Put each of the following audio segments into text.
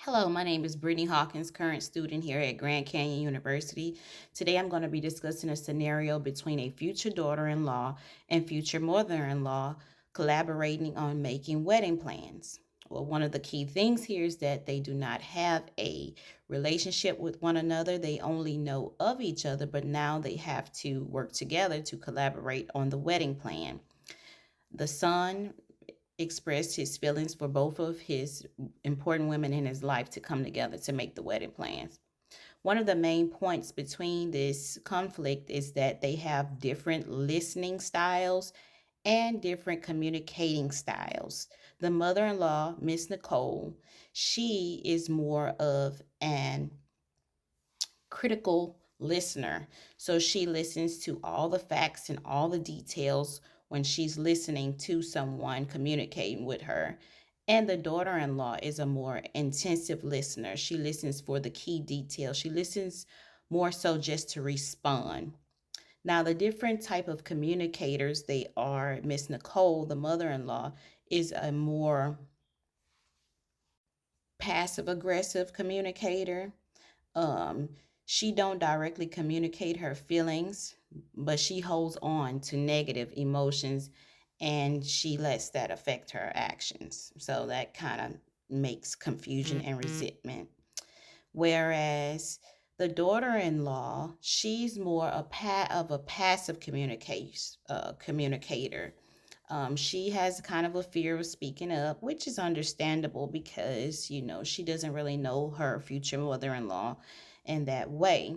Hello, my name is Brittany Hawkins, current student here at Grand Canyon University. Today I'm going to be discussing a scenario between a future daughter-in-law and future mother-in-law collaborating on making wedding plans. Well, one of the key things here is that they do not have a relationship with one another. They only know of each other, but now they have to work together to collaborate on the wedding plan. The son expressed his feelings for both of his important women in his life to come together to make the wedding plans. One of the main points between this conflict is that they have different listening styles and different communicating styles. The mother-in-law, Miss Nicole, she is more of an critical listener. So she listens to all the facts and all the details when she's listening to someone communicating with her. And the daughter in law is a more intensive listener. She listens for the key details. She listens more so just to respond. Now, the different type of communicators they are, Miss Nicole, the mother in law, is a more passive aggressive communicator. um she don't directly communicate her feelings, but she holds on to negative emotions and she lets that affect her actions, so that kind of makes confusion and resentment. Whereas the daughter-in-law, she's more of a passive communicator. She has kind of a fear of speaking up, which is understandable because, she doesn't really know her future mother in law in that way.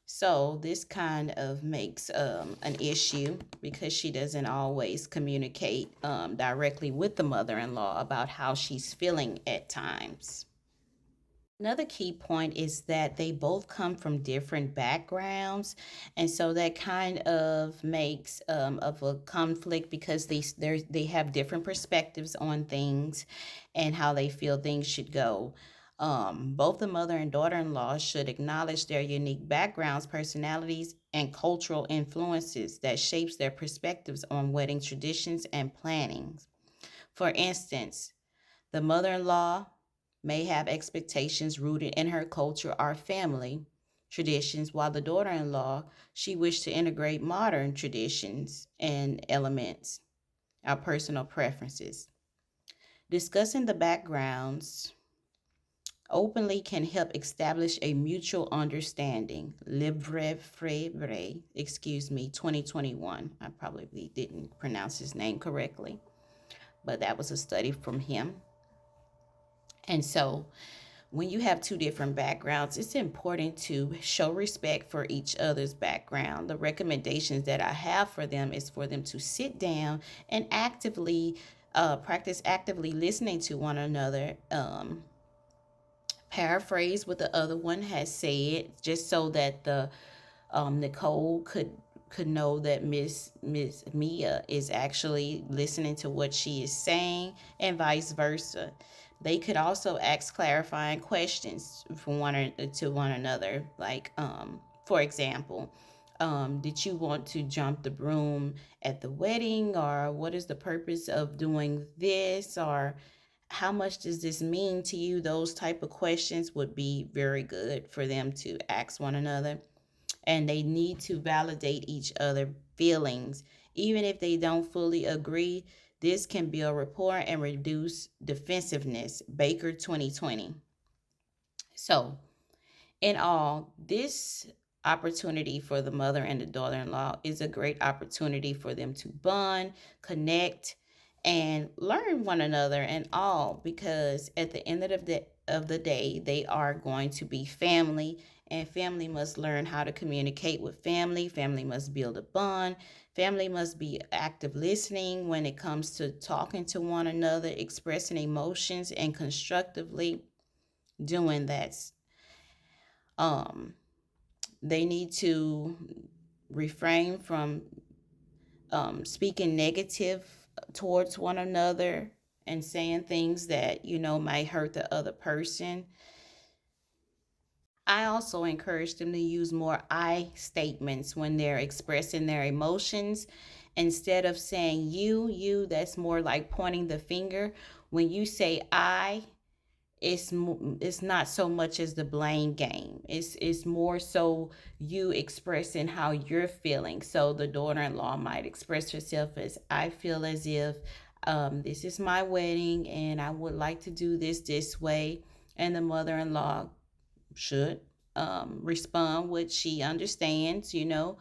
So this kind of makes an issue because she doesn't always communicate directly with the mother in law about how she's feeling at times. Another key point is that they both come from different backgrounds, and so that kind of makes of a conflict because they have different perspectives on things and how they feel things should go. Both the mother and daughter-in-law should acknowledge their unique backgrounds, personalities, and cultural influences that shapes their perspectives on wedding traditions and planning. For instance, the mother-in-law may have expectations rooted in her culture or family traditions, while the daughter-in-law, she wished to integrate modern traditions and elements, our personal preferences. Discussing the backgrounds openly can help establish a mutual understanding. Livre, excuse me, 2021. I probably didn't pronounce his name correctly, but that was a study from him. And so when you have two different backgrounds, it's important to show respect for each other's background. The recommendations that I have for them is for them to sit down and actively practice actively listening to one another. Paraphrase what the other one has said, just so that the Nicole could know that Miss Mia is actually listening to what she is saying, and vice versa. They could also ask clarifying questions from to one another, like for example, did you want to jump the broom at the wedding, or what is the purpose of doing this, or how much does this mean to you? Those type of questions would be very good for them to ask one another, and they need to validate each other feelings even if they don't fully agree. This can build rapport and reduce defensiveness. Baker 2020. So in all, this opportunity for the mother and the daughter-in-law is a great opportunity for them to bond, connect, and learn one another and all, because at the end of the day, they are going to be family, and family must learn how to communicate with family. Family must build a bond. Family must be active listening when it comes to talking to one another, expressing emotions, and constructively doing that. um they need to refrain from speaking negative towards one another and saying things that might hurt the other person. I also encourage them to use more I statements when they're expressing their emotions. Instead of saying you, that's more like pointing the finger. When you say I, it's not so much as the blame game. It's more so you expressing how you're feeling. So the daughter-in-law might express herself as, I feel as if this is my wedding and I would like to do this way, and the mother-in-law should respond what she understands, you know.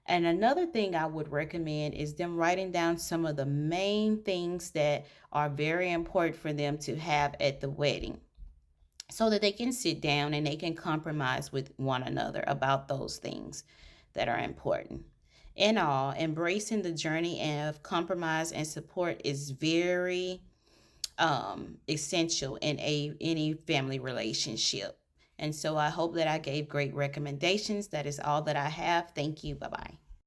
And another thing I would recommend is them writing down some of the main things that are very important for them to have at the wedding, so that they can sit down and they can compromise with one another about those things that are important. In all, embracing the journey of compromise and support is very essential in any family relationship. And so I hope that I gave great recommendations. That is all that I have. Thank you. Bye bye.